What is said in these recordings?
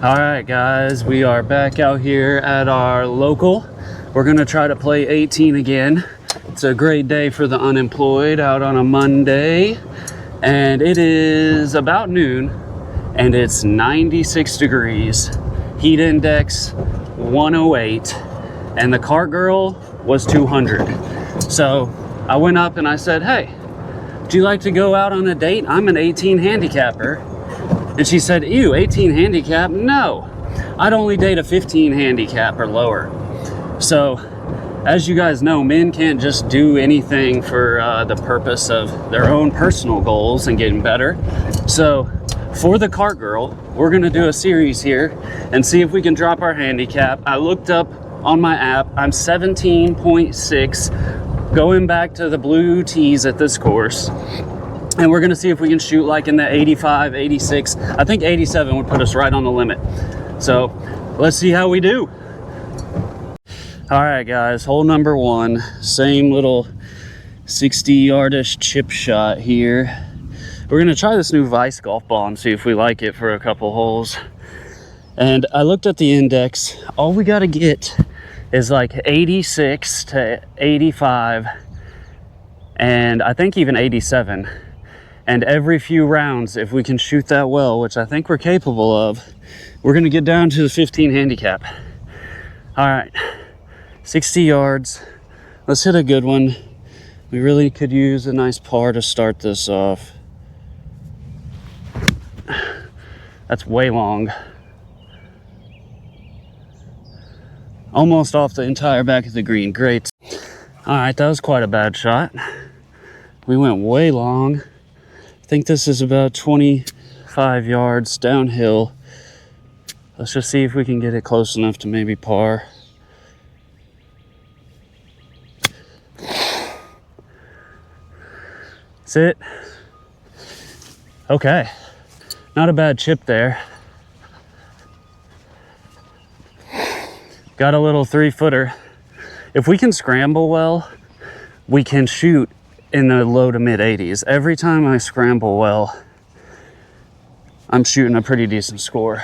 All right, guys, we are back out here at our local. We're gonna try to play 18 again. It's a great day for the unemployed out on a Monday, and it is about noon, and it's 96 degrees. Heat index 108, and the cart girl was 200. So I went up and I said, "Hey, would you like to go out on a date? I'm an 18 handicapper." And she said, "Ew, 18 handicap? No, I'd only date a 15 handicap or lower." So, as you guys know, men can't just do anything for the purpose of their own personal goals and getting better. So, for the cart girl, we're gonna do a series here and see if we can drop our handicap. I looked up on my app, I'm 17.6, going back to the blue tees at this course. And we're gonna see if we can shoot like in the 85, 86. I think 87 would put us right on the limit. So let's see how we do. All right, guys, hole number one, same little 60-yardish chip shot here. We're gonna try this new Vice golf ball and see if we like it for a couple holes. And I looked at the index. All we gotta get is like 86 to 85, and I think even 87. And every few rounds, if we can shoot that well, which I think we're capable of, we're gonna get down to the 15 handicap. All right, 60 yards. Let's hit a good one. We really could use a nice par to start this off. That's way long. Almost off the entire back of the green, great. All right, that was quite a bad shot. We went way long. I think this is about 25 yards downhill. Let's just see if we can get it close enough to maybe par. That's it. Okay, not a bad chip there. Got a little 3-footer. If we can scramble well, we can shoot in the low to mid 80s. Every time I scramble well, I'm shooting a pretty decent score.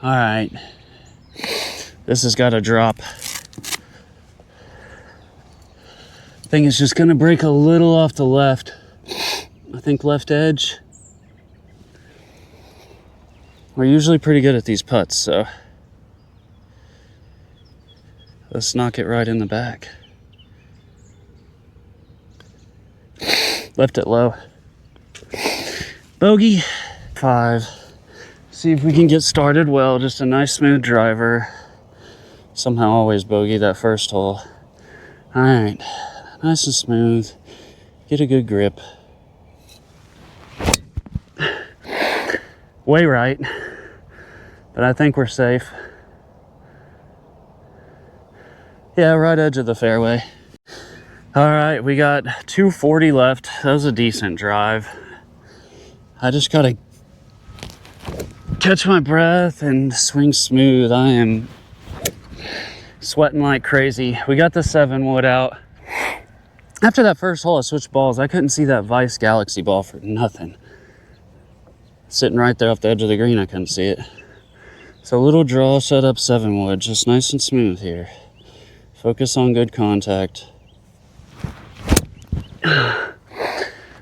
All right, this has got to drop. I think it's just gonna break a little off the left. I think left edge. We're usually pretty good at these putts, so let's knock it right in the back. Left it low. Bogey. 5. See if we can get started well. Just a nice smooth driver. Somehow always bogey that first hole. All right, nice and smooth. Get a good grip. Way right, but I think we're safe. Yeah, right edge of the fairway. All right, we got 240 left. That was a decent drive. I just gotta catch my breath and swing smooth. I am sweating like crazy. We got the 7-wood out. After that first hole, I switched balls. I couldn't see that Vice Galaxy ball for nothing. Sitting right there off the edge of the green, I couldn't see it. So a little draw setup 7-wood, just nice and smooth here. Focus on good contact.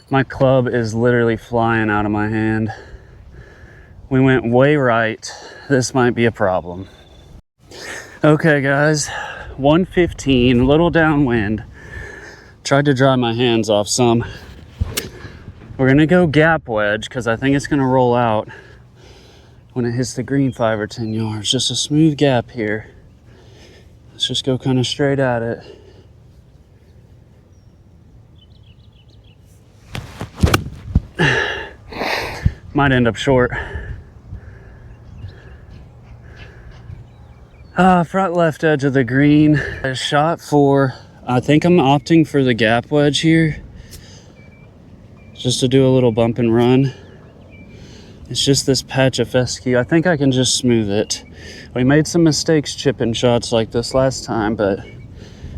My club is literally flying out of my hand. We went way right. This might be a problem. Okay, guys, 115, a little downwind. Tried to dry my hands off some. We're gonna go gap wedge because I think it's gonna roll out when it hits the green 5 or 10 yards. Just a smooth gap here. Let's just go kind of straight at it. Might end up short. Front left edge of the green. A shot for, I think I'm opting for the gap wedge here. Just to do a little bump and run. It's just this patch of fescue. I think I can just smooth it. We made some mistakes chipping shots like this last time, but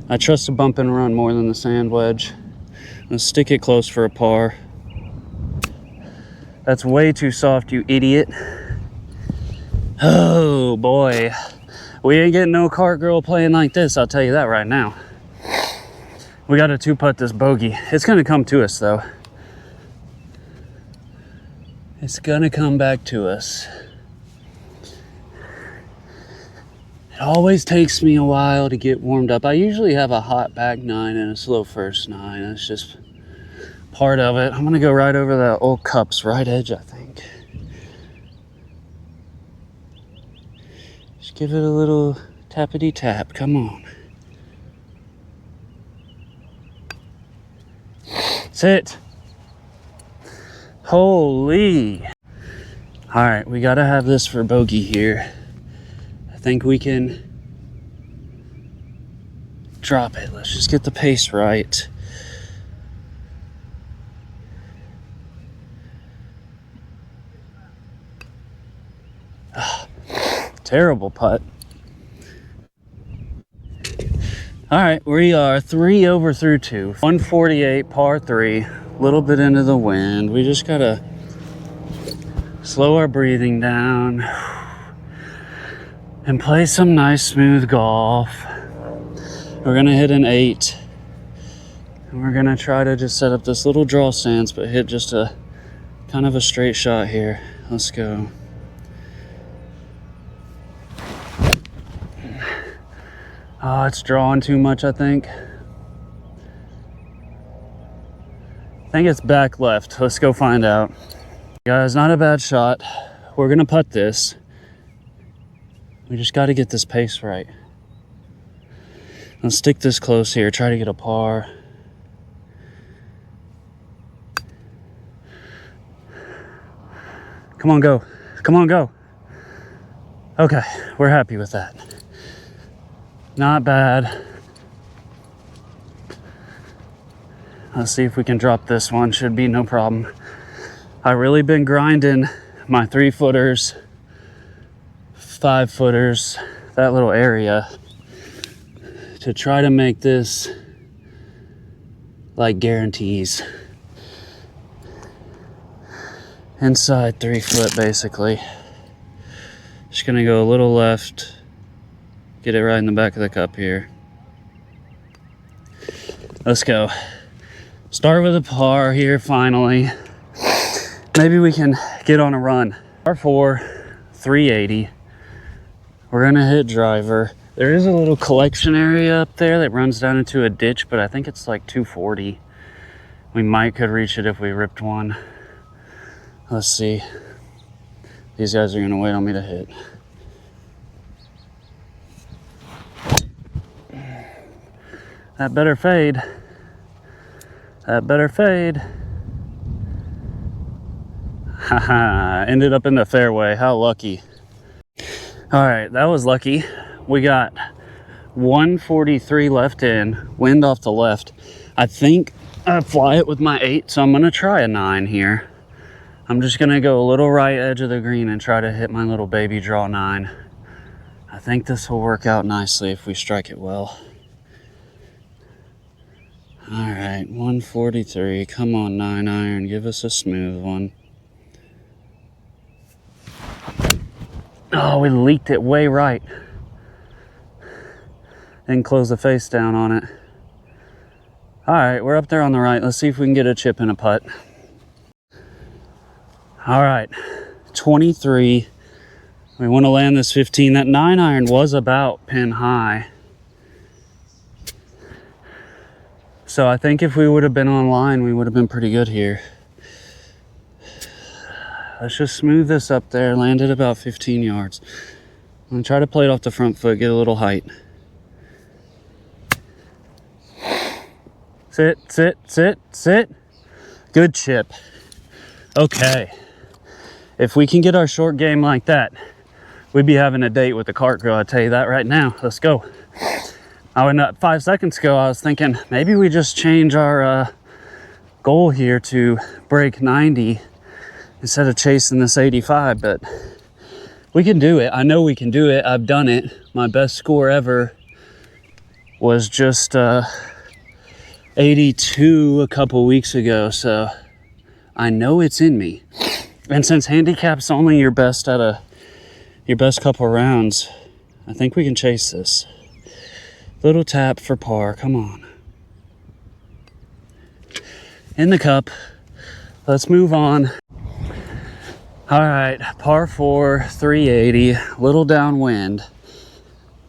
I trust a bump and run more than the sand wedge. Let's stick it close for a par. That's way too soft, you idiot. Oh boy, we ain't getting no cart girl playing like this, I'll tell you that right now. We got to 2-putt this bogey. It's gonna come to us though. It's gonna come back to us. It always takes me a while to get warmed up. I usually have a hot back 9 and a slow first 9. That's just part of it. I'm gonna go right over that old cup's right edge, I think. Just give it a little tappity tap. Come on. Sit. Holy. All right, we gotta have this for bogey here. I think we can drop it. Let's just get the pace right. Terrible putt. All right, we are 3 over through 2. 148 par 3, a little bit into the wind. We just gotta slow our breathing down and play some nice smooth golf. We're gonna hit an 8. And we're gonna try to just set up this little draw stance, but hit just a kind of a straight shot here. Let's go. Oh, it's drawing too much, I think. I think it's back left. Let's go find out. Guys, not a bad shot. We're gonna putt this. We just gotta get this pace right. Let's stick this close here, try to get a par. Come on, go. Come on, go. Okay, we're happy with that. Not bad. Let's see if we can drop this one. Should be no problem. I've really been grinding my 3-footers, 5-footers, that little area to try to make this like guarantees. Inside 3 foot basically. Just gonna go a little left. Get it right in the back of the cup here. Let's go. Start with a par here finally. Maybe we can get on a run. Par 4, 380. We're gonna hit driver. There is a little collection area up there that runs down into a ditch, but I think it's like 240. We might could reach it if we ripped one. Let's see. These guys are gonna wait on me to hit. That better fade. That better fade. Haha, ended up in the fairway. How lucky. All right, that was lucky. We got 143 left in, wind off the left. I think I fly it with my 8, so I'm gonna try a 9 here. I'm just gonna go a little right edge of the green and try to hit my little baby draw 9. I think this will work out nicely if we strike it well. All right, 143. Come on, 9-iron. Give us a smooth one. Oh, we leaked it way right. Didn't close the face down on it. All right, we're up there on the right. Let's see if we can get a chip and a putt. All right, 23. We want to land this 15. That 9-iron was about pin high. So I think if we would have been on line, we would have been pretty good here. Let's just smooth this up there, land it about 15 yards. I'm gonna try to play it off the front foot, get a little height. Sit, sit, sit, sit. Good chip. Okay. If we can get our short game like that, we'd be having a date with the cart girl, I'll tell you that right now. Let's go. 5 seconds ago, I was thinking maybe we just change our goal here to break 90 instead of chasing this 85, but we can do it. I know we can do it. I've done it. My best score ever was just 82 a couple weeks ago, so I know it's in me. And since handicap's only your best out of your best couple rounds, I think we can chase this. Little tap for par, come on. In the cup, let's move on. All right, par 4, 380, little downwind.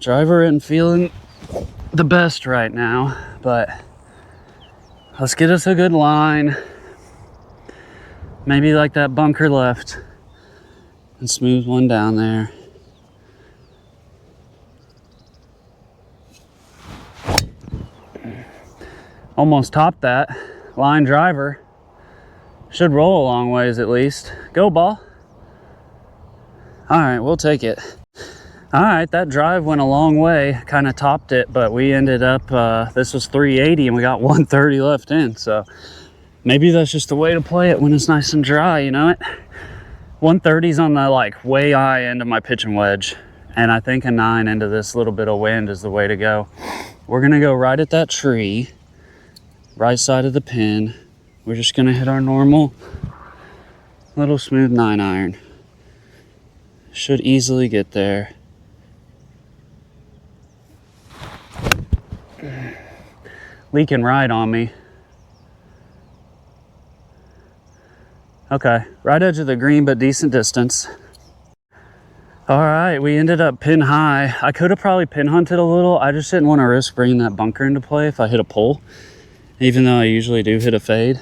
Driver isn't feeling the best right now, but let's get us a good line. Maybe like that bunker left and smooth one down there. Almost topped that. Line driver. Should roll a long ways at least. Go ball. All right, we'll take it. All right, that drive went a long way, kind of topped it, but we ended up, this was 380 and we got 130 left in. So maybe that's just the way to play it when it's nice and dry, you know it? 130's on the like way high end of my pitching wedge. And I think a 9 into this little bit of wind is the way to go. We're gonna go right at that tree, right side of the pin. We're just gonna hit our normal little smooth 9-iron. Should easily get there. Leaking right on me. Okay, right edge of the green, but decent distance. All right, we ended up pin high. I could have probably pin hunted a little. I just didn't want to risk bringing that bunker into play if I hit a pull, even though I usually do hit a fade.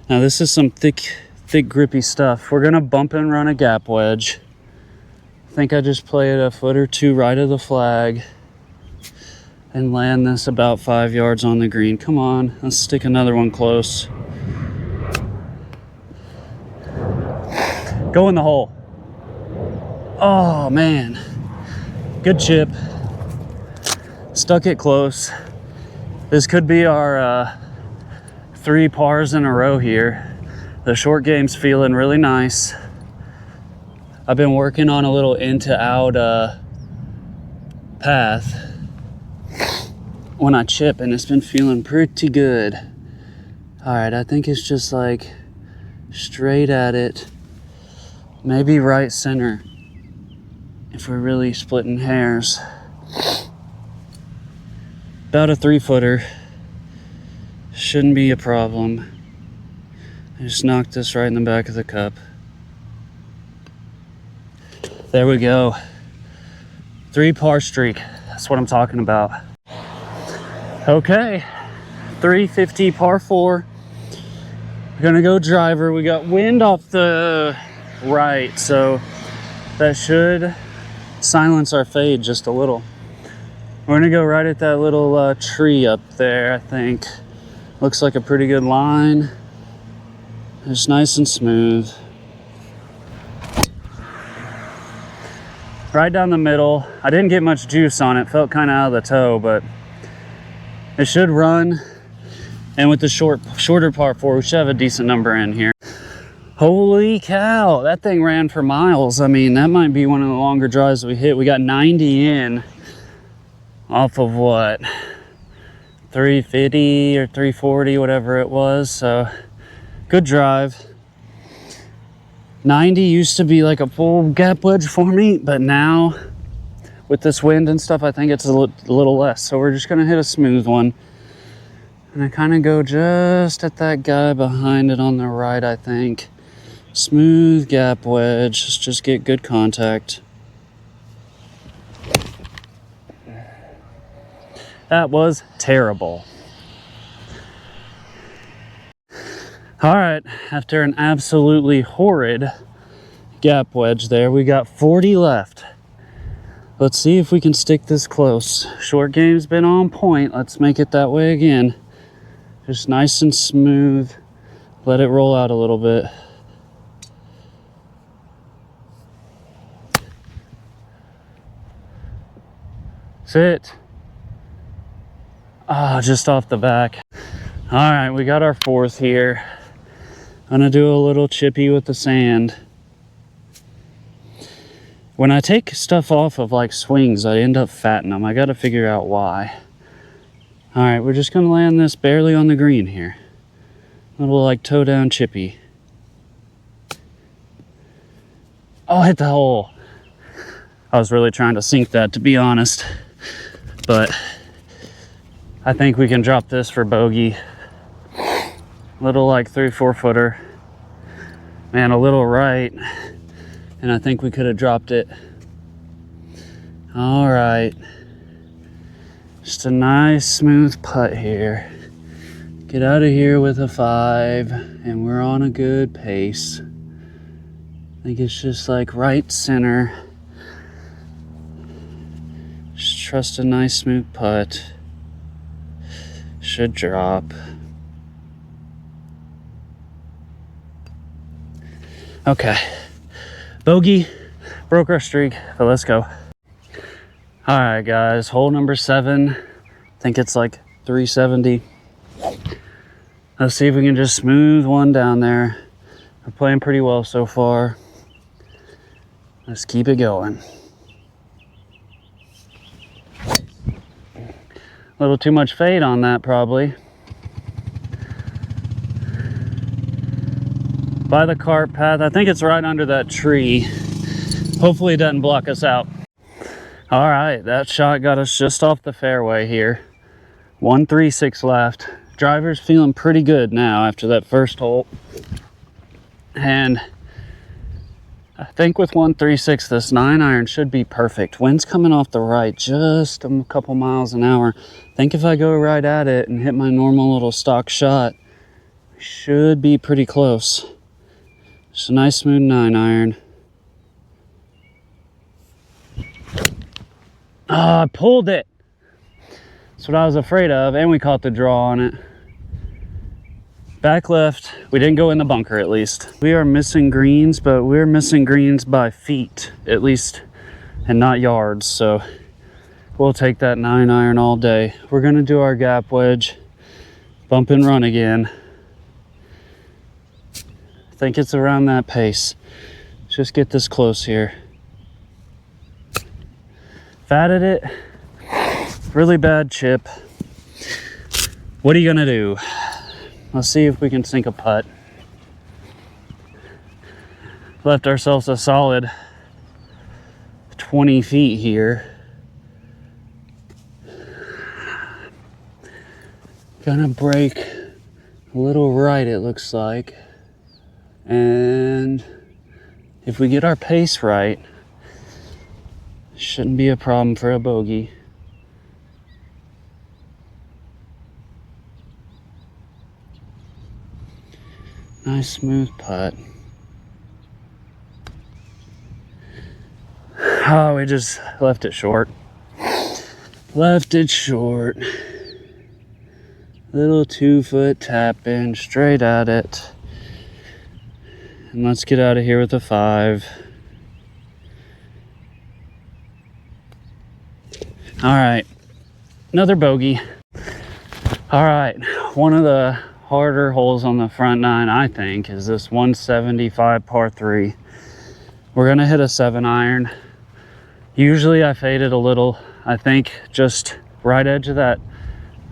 Now this is some thick grippy stuff. We're gonna bump and run a gap wedge. I think I just play it a foot or two right of the flag and land this about 5 yards on the green. Come on, let's stick another one close. Go in the hole. Oh man, good chip. Stuck it close. This could be our 3 pars in a row here. The short game's feeling really nice. I've been working on a little in to out path when I chip, and it's been feeling pretty good. All right, I think it's just like straight at it, maybe right center if we're really splitting hairs. About a 3-footer. Shouldn't be a problem. I just knocked this right in the back of the cup. There we go. 3-par streak. That's what I'm talking about. Okay. 350 par 4. We're gonna go driver. We got wind off the right, so that should silence our fade just a little. We're gonna go right at that little tree up there, I think. Looks like a pretty good line. It's nice and smooth. Right down the middle. I didn't get much juice on it. Felt kind of out of the toe, but it should run. And with the shorter par 4, we should have a decent number in here. Holy cow, that thing ran for miles. I mean, that might be one of the longer drives we hit. We got 90 in off of what? 350 or 340, whatever it was. So good drive. 90 used to be like a full gap wedge for me, but now with this wind and stuff, I think it's a little less. So we're just gonna hit a smooth one. And I kind of go just at that guy behind it on the right, I think. Smooth gap wedge, just get good contact. That was terrible. All right, after an absolutely horrid gap wedge there, we got 40 left. Let's see if we can stick this close. Short game's been on point. Let's make it that way again. Just nice and smooth. Let it roll out a little bit. Sit. Ah, just off the back. All right, we got our 4th here. I'm gonna do a little chippy with the sand. When I take stuff off of like swings, I end up fatting them. I gotta figure out why. All right, we're just gonna land this barely on the green here. A little like toe down chippy. Oh, hit the hole. I was really trying to sink that, to be honest. But I think we can drop this for bogey. Little like 3-4 footer. Man, a little right. And I think we could have dropped it. All right. Just a nice smooth putt here. Get out of here with a 5, and we're on a good pace. I think it's just like right center. Just trust a nice smooth putt. Should drop. Okay. Bogey, broke our streak, but let's go. All right, guys, hole number 7. I think it's like 370. Let's see if we can just smooth one down there. We're playing pretty well so far. Let's keep it going. A little too much fade on that, probably. By the cart path, I think it's right under that tree. Hopefully it doesn't block us out. All right, that shot got us just off the fairway here. 136 left. Driver's feeling pretty good now after that first hole. And I think with 136, this 9-iron should be perfect. Wind's coming off the right, just a couple miles an hour. I think if I go right at it and hit my normal little stock shot, should be pretty close. Just a nice smooth 9-iron. Oh, I pulled it. That's what I was afraid of, and we caught the draw on it. Back left, we didn't go in the bunker at least. We are missing greens, but we're missing greens by feet at least, and not yards, so we'll take that 9-iron all day. We're gonna do our gap wedge, bump and run again. I think it's around that pace. Just get this close here. Fatted it. Really bad chip. What are you gonna do? Let's see if we can sink a putt. Left ourselves a solid 20 feet here. Gonna break a little right, it looks like. And if we get our pace right, shouldn't be a problem for a bogey. Nice smooth putt. Oh, we just left it short. Left it short. Little 2-foot tap in straight at it. And let's get out of here with a 5. All right, another bogey. All right, one of the harder holes on the front 9, I think, is this 175 par 3. We're gonna hit a 7-iron. Usually I fade it a little. I think just right edge of that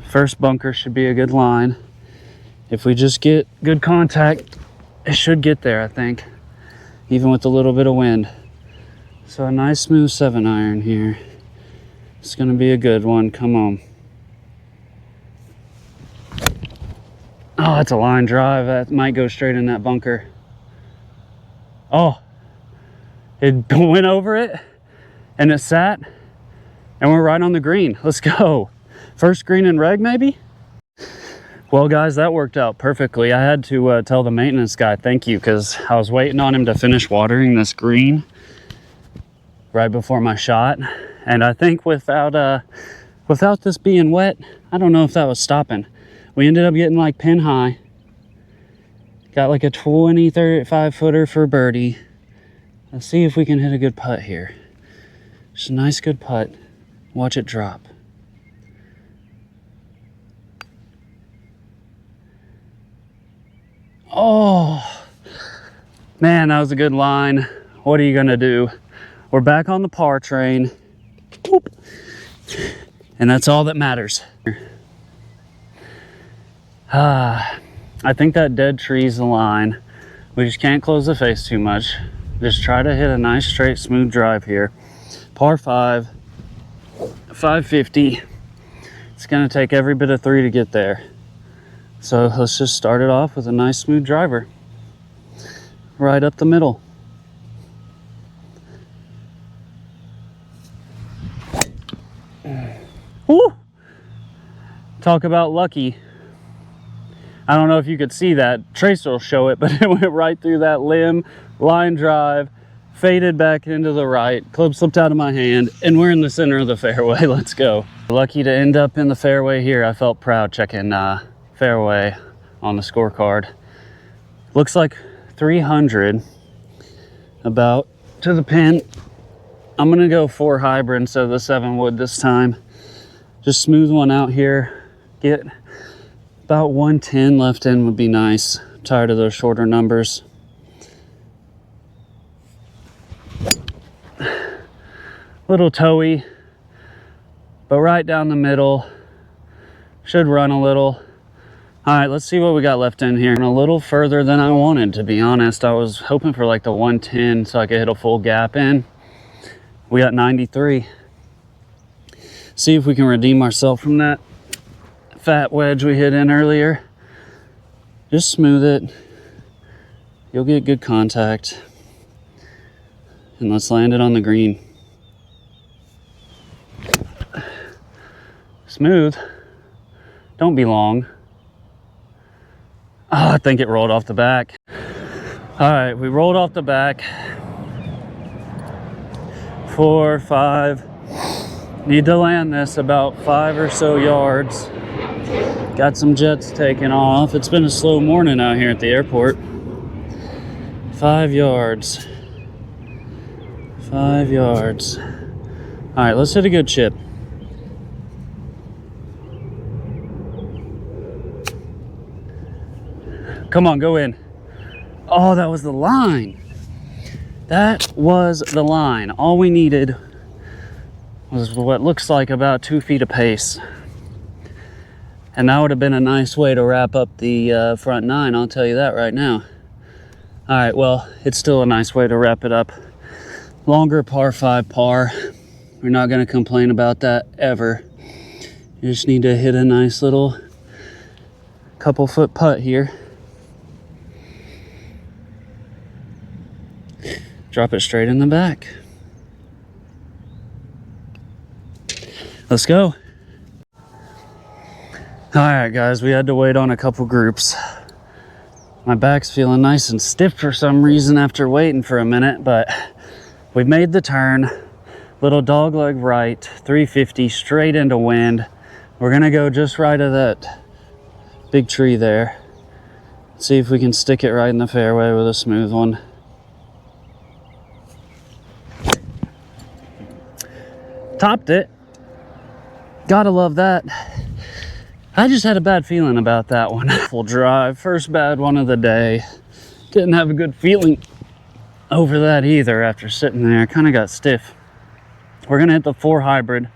first bunker should be a good line. If we just get good contact, it should get there, I think, even with a little bit of wind. So a nice smooth 7-iron here. It's gonna be a good one, come on. Oh, that's a line drive. That might go straight in that bunker. Oh, it went over it and it sat and we're right on the green. Let's go. First green in reg, maybe? Well, guys, that worked out perfectly. I had to tell the maintenance guy thank you because I was waiting on him to finish watering this green right before my shot. And I think without this being wet, I don't know if that was stopping. We ended up getting like pin high. Got like a 35 footer for birdie. Let's see if we can hit a good putt here. Just a nice good putt. Watch it drop. Oh, man, that was a good line. What are you gonna do? We're back on the par train. Whoop. And that's all that matters. I think that dead tree's the line. We just can't close the face too much. Just try to hit a nice straight smooth drive here. Par 5, 550. It's gonna take every bit of 3 to get there. So let's just start it off with a nice smooth driver. Right up the middle. Woo! Talk about lucky. I don't know if you could see that. Trace will show it, but it went right through that limb, line drive, faded back into the right, club slipped out of my hand, and we're in the center of the fairway. Let's go. Lucky to end up in the fairway here. I felt proud checking fairway on the scorecard. Looks like 300 about to the pin. I'm gonna go 4 hybrid instead of the 7 wood this time. Just smooth one out here. Get about 110 left in would be nice. I'm tired of those shorter numbers. Little toey, but right down the middle. Should run a little. All right, let's see what we got left in here. A little further than I wanted, to be honest. I was hoping for like the 110 so I could hit a full gap in. We got 93. See if we can redeem ourselves from that fat wedge we hit in earlier. Just smooth it. You'll get good contact. And let's land it on the green. Smooth. Don't be long. Oh, I think it rolled off the back. All right, we rolled off the back. 4, 5. Need to land this about 5 or so yards. Got some jets taking off. It's been a slow morning out here at the airport. 5 yards. 5 yards. All right, let's hit a good chip. Come on, go in. Oh, that was the line. That was the line. All we needed was what looks like about 2 feet of pace. And that would have been a nice way to wrap up the front 9, I'll tell you that right now. All right, well, it's still a nice way to wrap it up. Longer par 5 par. We're not gonna complain about that ever. You just need to hit a nice little couple foot putt here. Drop it straight in the back. Let's go. All right, guys, we had to wait on a couple groups. My back's feeling nice and stiff for some reason after waiting for a minute, but we made the turn. Little dog leg right, 350 straight into wind. We're gonna go just right of that big tree there. See if we can stick it right in the fairway with a smooth one. Topped it. Gotta love that. I just had a bad feeling about that one. Full drive, first bad one of the day. Didn't have a good feeling over that either after sitting there. Kind of got stiff. We're gonna hit the 4 hybrid,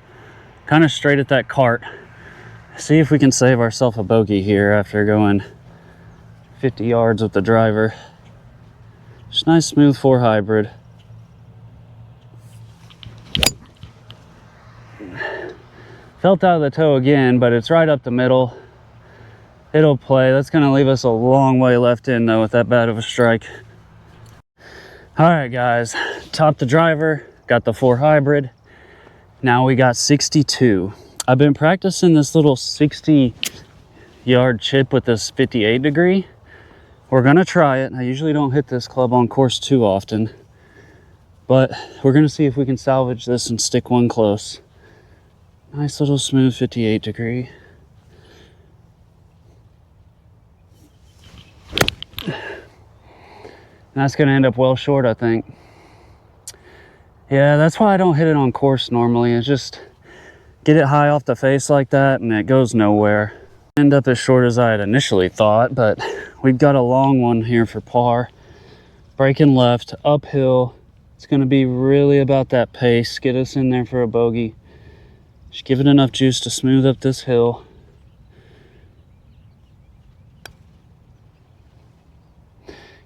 kind of straight at that cart. See if we can save ourselves a bogey here after going 50 yards with the driver. Just nice smooth 4 hybrid. Felt out of the toe again, but it's right up the middle. It'll play. That's gonna leave us a long way left in though with that bad of a strike. All right, guys, topped the driver, got the 4 hybrid. Now we got 62. I've been practicing this little 60-yard chip with this 58 degree. We're gonna try it. I usually don't hit this club on course too often, but we're gonna see if we can salvage this and stick one close. Nice little smooth 58 degree. That's gonna end up well short, I think. Yeah, that's why I don't hit it on course normally. It's just get it high off the face like that and it goes nowhere. End up as short as I had initially thought, but we've got a long one here for par. Breaking left, uphill. It's gonna be really about that pace. Get us in there for a bogey. Just give it enough juice to smooth up this hill.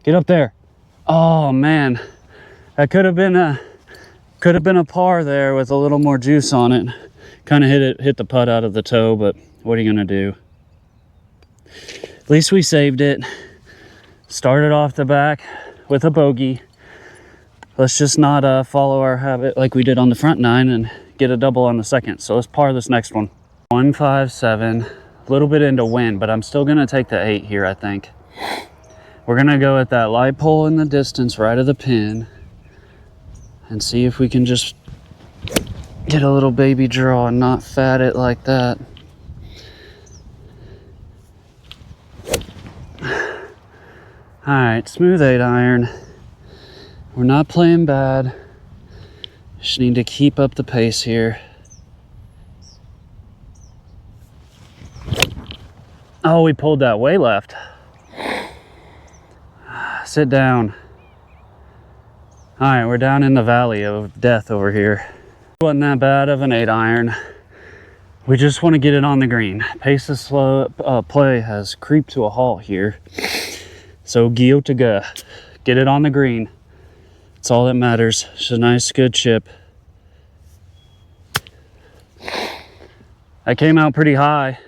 Get up there. Oh man, that could have been a Could have been a par there with a little more juice on it. Kind of hit the putt out of the toe, but what are you gonna do? At least we saved it. Started off the back with a bogey. Let's just not follow our habit like we did on the front 9 and get a double on the second. So let's par this next one. 157, a little bit into wind, but I'm still gonna take the 8 here, I think. We're gonna go at that light pole in the distance right of the pin and see if we can just get a little baby draw and not fat it like that. All right, smooth 8 iron. We're not playing bad. Just need to keep up the pace here. Oh, we pulled that way left. Sit down. All right, we're down in the valley of death over here. Wasn't that bad of an 8 iron. We just want to get it on the green. Pace of slow play has creeped to a halt here. So Gio to go. Get it on the green. That's all that matters. It's a nice, good chip. I came out pretty high.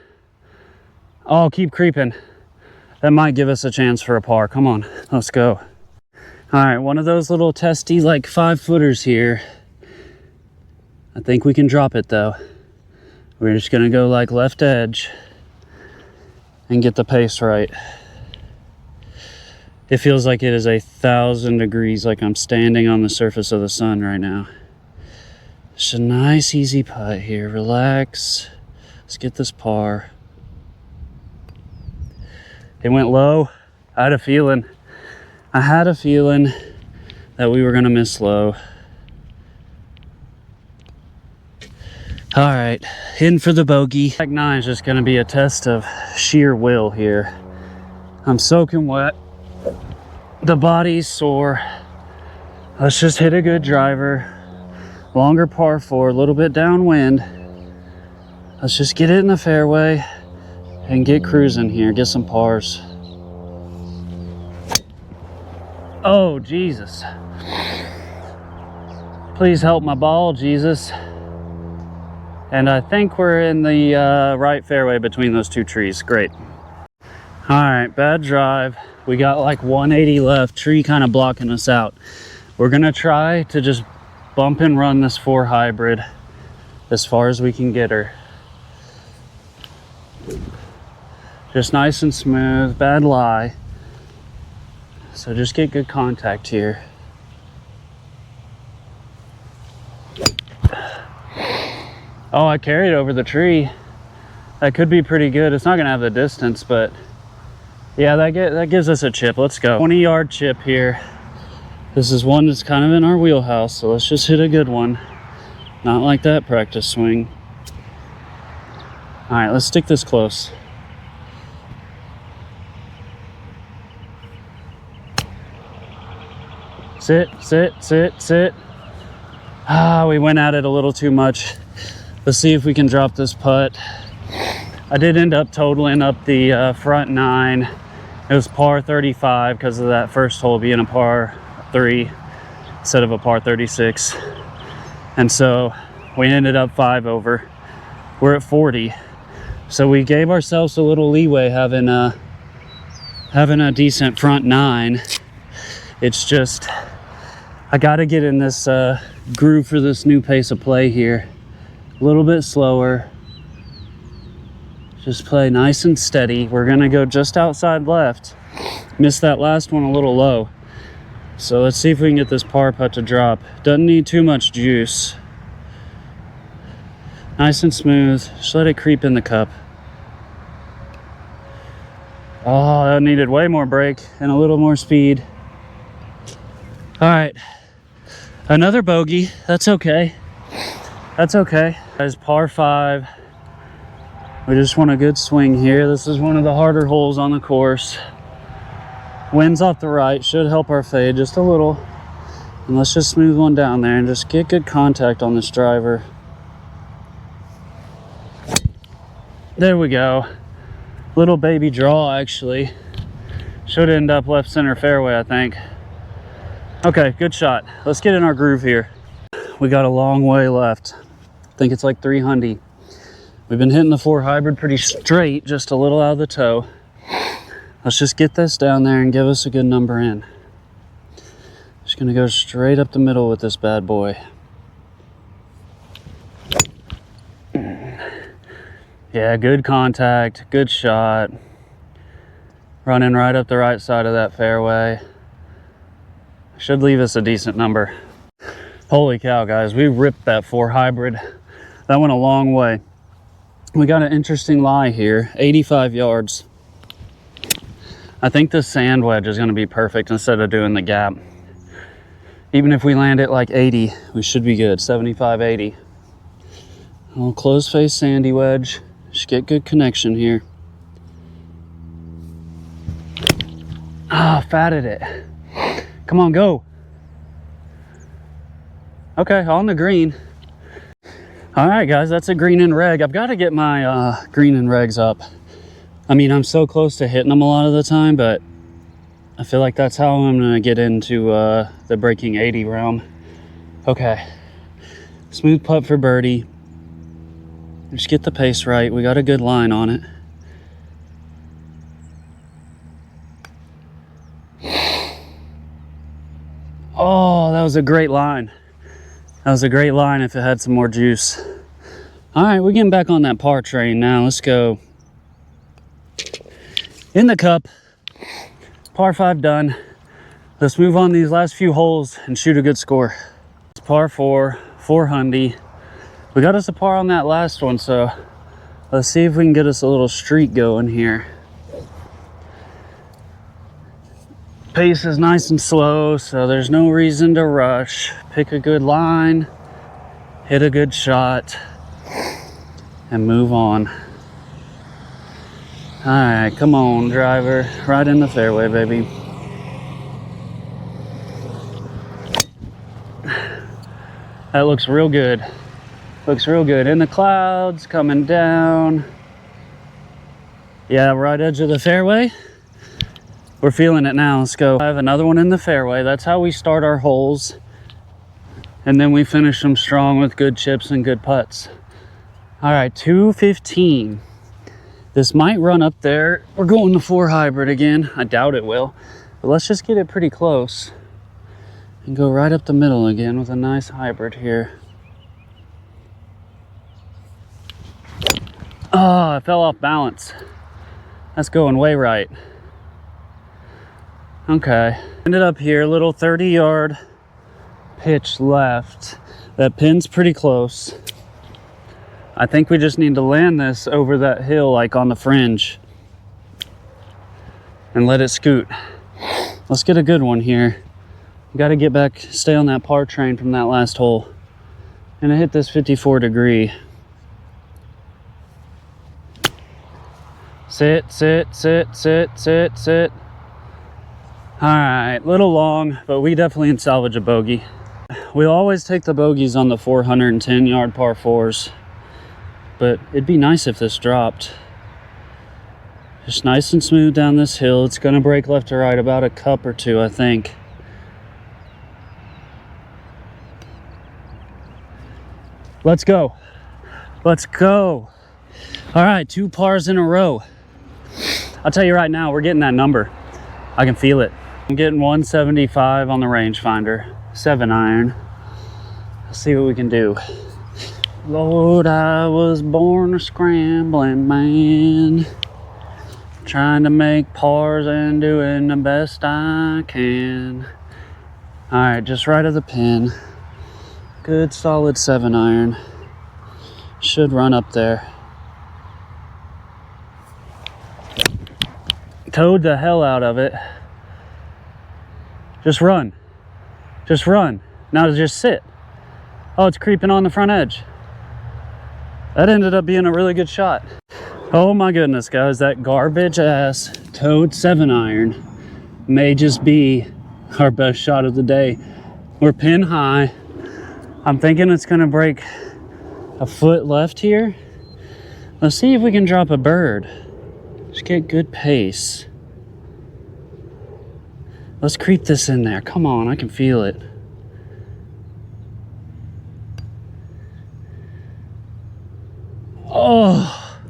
Oh, keep creeping. That might give us a chance for a par. Come on, let's go. All right, one of those little testy, like 5-footers here. I think we can drop it though. We're just gonna go like left edge and get the pace right. It feels like it is 1,000 degrees, like I'm standing on the surface of the sun right now. It's a nice, easy putt here. Relax. Let's get this par. It went low. I had a feeling that we were gonna miss low. All right, in for the bogey. Back 9 is just gonna be a test of sheer will here. I'm soaking wet. The body's sore. Let's just hit a good driver. Longer par 4, a little bit downwind. Let's just get it in the fairway and get cruising here, get some pars. Oh, Jesus. Please help my ball, Jesus. And I think we're in the right fairway between those 2 trees. Great. All right, bad drive. We got like 180 left, tree kind of blocking us out. We're gonna try to just bump and run this 4 hybrid as far as we can get her. Just nice and smooth, bad lie. So just get good contact here. Oh, I carried over the tree. That could be pretty good. It's not gonna have the distance, but yeah, that gives us a chip. Let's go. 20-yard chip here. This is one that's kind of in our wheelhouse, so let's just hit a good one. Not like that practice swing. All right, let's stick this close. Sit, sit, sit, sit. Ah, we went at it a little too much. Let's see if we can drop this putt. I did end up totaling up the front 9. It was par 35 because of that first hole being a par 3 instead of a par 36. And so we ended up 5 over. We're at 40. So we gave ourselves a little leeway having a decent front 9. It's just, I gotta get in this groove for this new pace of play here. A little bit slower. Just play nice and steady. We're gonna go just outside left. Missed that last one a little low. So let's see if we can get this par putt to drop. Doesn't need too much juice. Nice and smooth. Just let it creep in the cup. Oh, that needed way more break and a little more speed. All right, another bogey. That's okay. That's okay. Guys, par 5. We just want a good swing here. This is one of the harder holes on the course. Wind's off the right, should help our fade just a little. And let's just smooth one down there and just get good contact on this driver. There we go. Little baby draw, actually. Should end up left center fairway, I think. Okay, good shot. Let's get in our groove here. We got a long way left. I think it's like 300. We've been hitting the 4 hybrid pretty straight, just a little out of the toe. Let's just get this down there and give us a good number in. Just gonna go straight up the middle with this bad boy. Yeah, good contact, good shot. Running right up the right side of that fairway. Should leave us a decent number. Holy cow, guys, we ripped that 4 hybrid. That went a long way. We got an interesting lie here, 85 yards. I think this sand wedge is gonna be perfect instead of doing the gap. Even if we land it like 80, we should be good, 75, 80. A little closed face sandy wedge. Should get good connection here. Ah, fatted it. Come on, go. Okay, on the green. All right, guys, that's a green and reg. I've got to get my green and regs up. I mean, I'm so close to hitting them a lot of the time, but I feel like that's how I'm gonna get into the breaking 80 realm. Okay, smooth putt for birdie. Just get the pace right. We got a good line on it. Oh, that was a great line. That was a great line if it had some more juice. All right, we're getting back on that par train now. Let's go. In the cup, par 5 done. Let's move on these last few holes and shoot a good score. It's par 4, 400. We got us a par on that last one, so let's see if we can get us a little streak going here. Pace is nice and slow, so there's no reason to rush. Pick a good line, hit a good shot, and move on. All right, come on, driver. Right in the fairway, baby. That looks real good. Looks real good. In the clouds, coming down. Yeah, right edge of the fairway. We're feeling it now. Let's go. I have another one in the fairway. That's how we start our holes. And then we finish them strong with good chips and good putts. All right, 215. This might run up there. We're going to 4 hybrid again. I doubt it will. But let's just get it pretty close. And go right up the middle again with a nice hybrid here. Oh, I fell off balance. That's going way right. Okay, ended up here, little 30-yard pitch left. That pin's pretty close. I think we just need to land this over that hill, like on the fringe, and let it scoot. Let's get a good one here. Got to get back, stay on that par train from that last hole. And I hit this 54 degree. Sit, sit, sit, sit, sit, sit. All right, little long, but we definitely can salvage a bogey. We'll always take the bogeys on the 410-yard par 4s, but it'd be nice if this dropped. Just nice and smooth down this hill. It's gonna break left to right about a cup or two, I think. Let's go. Let's go. All right, 2 pars in a row. I'll tell you right now, we're getting that number. I can feel it. I'm getting 175 on the rangefinder, 7-iron. Let's see what we can do. Lord, I was born a scrambling man, trying to make pars and doing the best I can. All right, just right of the pin. Good solid 7-iron. Should run up there. Towed the hell out of it. Just run. Just run. Now to just sit. Oh, it's creeping on the front edge. That ended up being a really good shot. Oh my goodness, guys, that garbage ass towed 7-iron may just be our best shot of the day. We're pin high. I'm thinking it's gonna break a foot left here. Let's see if we can drop a bird. Just get good pace. Let's creep this in there. Come on, I can feel it. Oh,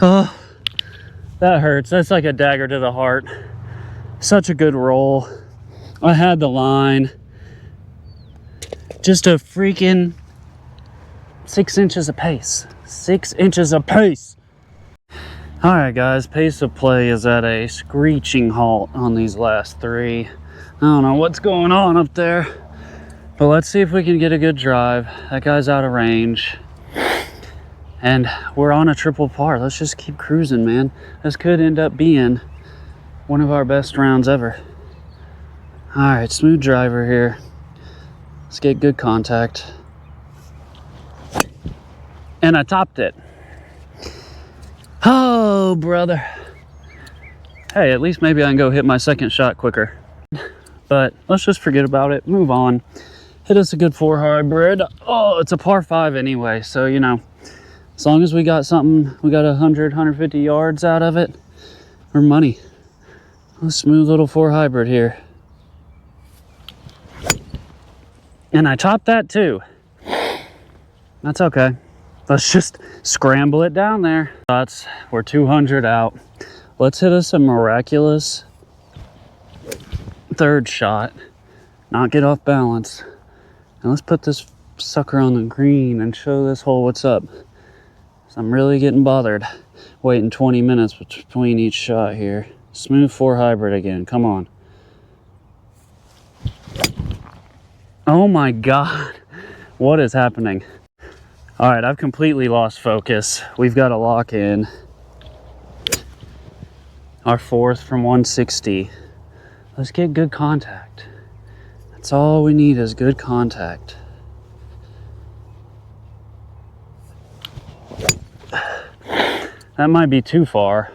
oh, that hurts. That's like a dagger to the heart. Such a good roll. I had the line. Just a freaking 6 inches of pace. 6 inches of pace. All right, guys, pace of play is at a screeching halt on these last three. I don't know what's going on up there, but let's see if we can get a good drive. That guy's out of range. And we're on a triple par. Let's just keep cruising, man. This could end up being one of our best rounds ever. All right, smooth driver here. Let's get good contact. And I topped it. Oh, brother. Hey, at least maybe I can go hit my second shot quicker. But let's just forget about it. Move on. Hit us a good 4 hybrid. Oh, it's a par 5 anyway. So, you know, as long as we got something, we got 100, 150 yards out of it, or money. A smooth little 4 hybrid here. And I topped that too. That's okay. Let's just scramble it down there. We're 200 out. Let's hit us a miraculous third shot. Not get off balance. And let's put this sucker on the green and show this hole what's up. So I'm really getting bothered waiting 20 minutes between each shot here. Smooth 4 hybrid again. Come on. Oh my God. What is happening? All right, I've completely lost focus. We've got to lock in our 4th from 160. Let's get good contact. That's all we need is good contact. That might be too far.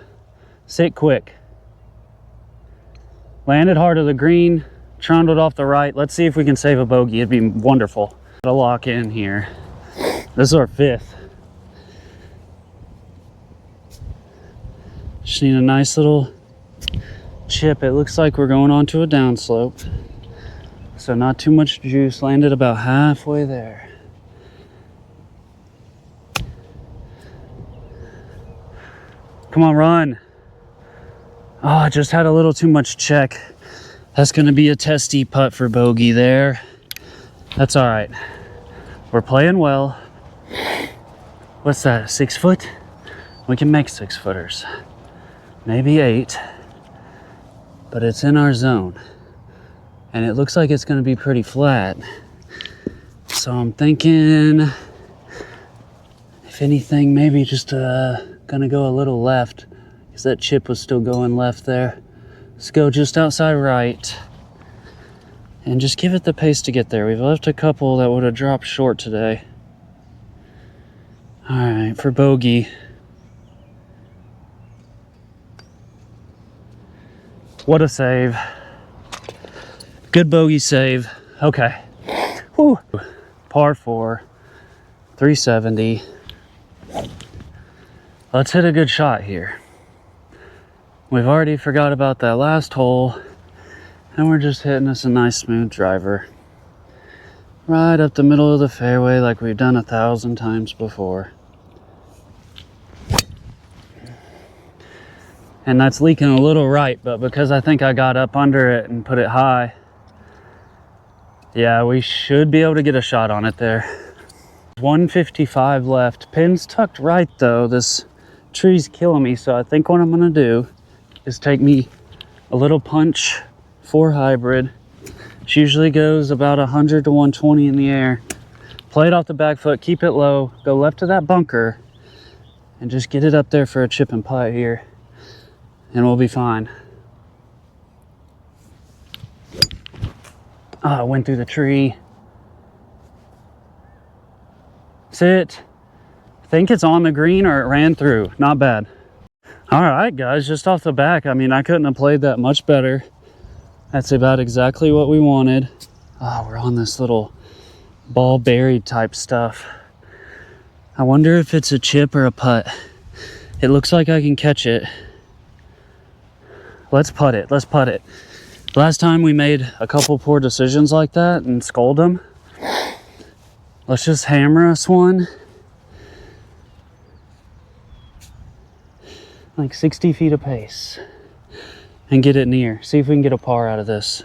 Sit quick. Landed hard to the green, trundled off the right. Let's see if we can save a bogey. It'd be wonderful. Gotta lock in here. This is our 5th. Just need a nice little chip. It looks like we're going onto a downslope. So not too much juice. Landed about halfway there. Come on, run. Oh, I just had a little too much check. That's going to be a testy putt for bogey there. That's all right. We're playing well. What's that, 6 foot? We can make 6 footers. Maybe 8. But it's in our zone. And it looks like it's going to be pretty flat. So I'm thinking, if anything, maybe just gonna go a little left. Because that chip was still going left there. Let's go just outside right. And just give it the pace to get there. We've left a couple that would have dropped short today. All right, for bogey. What a save. Good bogey save. Okay. Whew. Par 4, 370. Let's hit a good shot here. We've already forgot about that last hole, and we're just hitting us a nice smooth driver. Right up the middle of the fairway like we've done 1,000 times before. And that's leaking a little right, but because I think I got up under it and put it high, yeah, we should be able to get a shot on it there. 155 left. Pin's tucked right though. This tree's killing me, so I think what I'm gonna do is take me a little punch 4 hybrid. Which usually goes about 100 to 120 in the air. Play it off the back foot, keep it low, go left to that bunker, and just get it up there for a chip and putt here. And we'll be fine. Oh, it went through the tree. Sit. I think it's on the green or it ran through. Not bad. All right, guys, just off the back. I mean, I couldn't have played that much better. That's about exactly what we wanted. Oh, we're on this little ball buried type stuff. I wonder if it's a chip or a putt. It looks like I can catch it. Let's putt it. Let's putt it. Last time we made a couple poor decisions like that and scold them. Let's just hammer us one like 60 feet of pace and get it near. See if we can get a par out of this.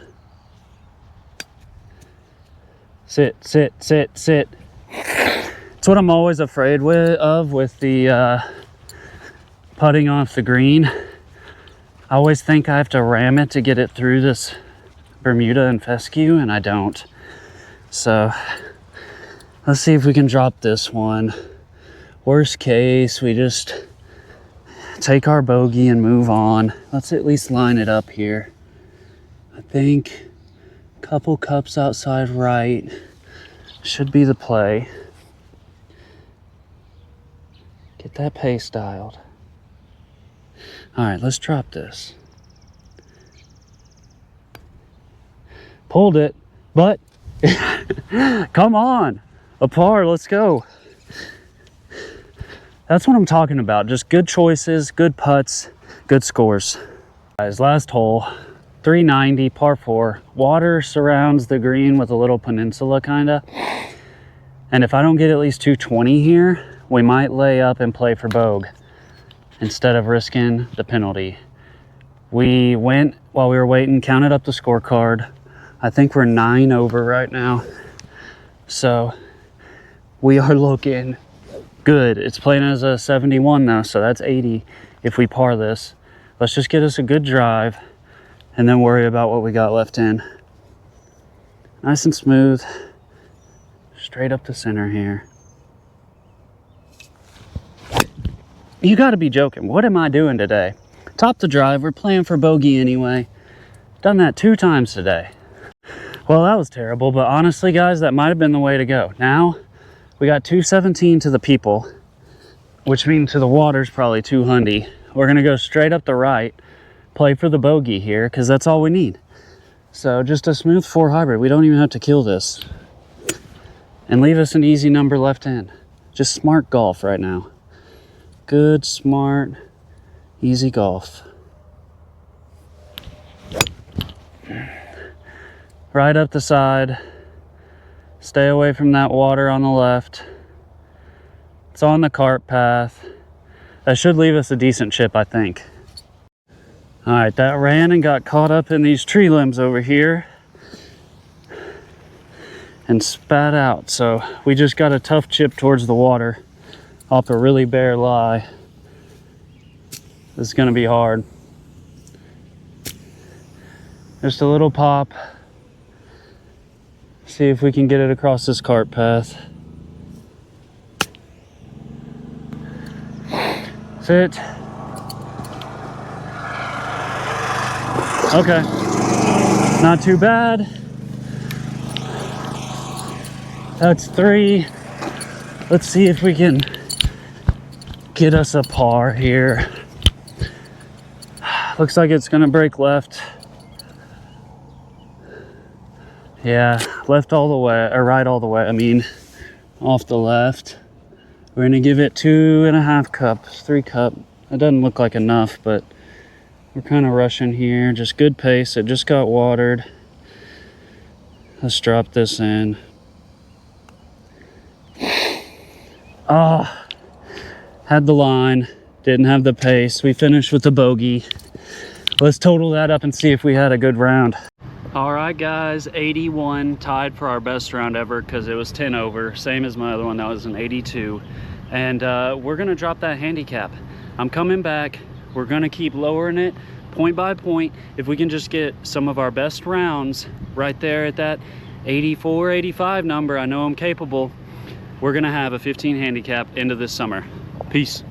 Sit, sit, sit, sit. It's what I'm always afraid with the putting off the green. I always think I have to ram it to get it through this Bermuda and fescue, and I don't. So let's see if we can drop this one. Worst case, we just take our bogey and move on. Let's at least line it up here. I think a couple cups outside right should be the play. Get that pace dialed. All right, let's drop this. Pulled it, but come on, a par, let's go. That's what I'm talking about. Just good choices, good putts, good scores. Guys, last hole, 390, par 4. Water surrounds the green with a little peninsula kinda. And if I don't get at least 220 here, we might lay up and play for bogey instead of risking the penalty. We went, while we were waiting, counted up the scorecard. I think we're 9 over right now. So we are looking good. It's playing as a 71 though, so that's 80 if we par this. Let's just get us a good drive and then worry about what we got left in. Nice and smooth, straight up the center here. You gotta be joking. What am I doing today? Top the drive, we're playing for bogey anyway. Done that 2 times today. Well, that was terrible, but honestly guys, that might have been the way to go. Now we got 217 to the people, which means to the water's probably 200. We're gonna go straight up the right, play for the bogey here, because that's all we need. So just a smooth 4 hybrid. We don't even have to kill this. And leave us an easy number left in. Just smart golf right now. Good, smart, easy golf. Right up the side. Stay away from that water on the left. It's on the cart path. That should leave us a decent chip, I think. All right, that ran and got caught up in these tree limbs over here and spat out. So we just got a tough chip towards the water off a really bare lie. This is gonna be hard. Just a little pop. See if we can get it across this cart path. Sit. Okay, not too bad. That's 3. Let's see if we can get us a par here. Looks like it's gonna break left. Yeah, left all the way, or right all the way, I mean, off the left. We're gonna give it 2.5 cups, 3 cup. It doesn't look like enough, but we're kind of rushing here. Just good pace, it just got watered. Let's drop this in. Ah, had the line, didn't have the pace. We finished with the bogey. Let's total that up and see if we had a good round. All right guys, 81, tied for our best round ever because it was 10 over, same as my other one. That was an 82. And we're gonna drop that handicap. I'm coming back, we're gonna keep lowering it point by point. If we can just get some of our best rounds right there at that 84, 85 number, I know I'm capable. We're gonna have a 15 handicap into this summer. Peace.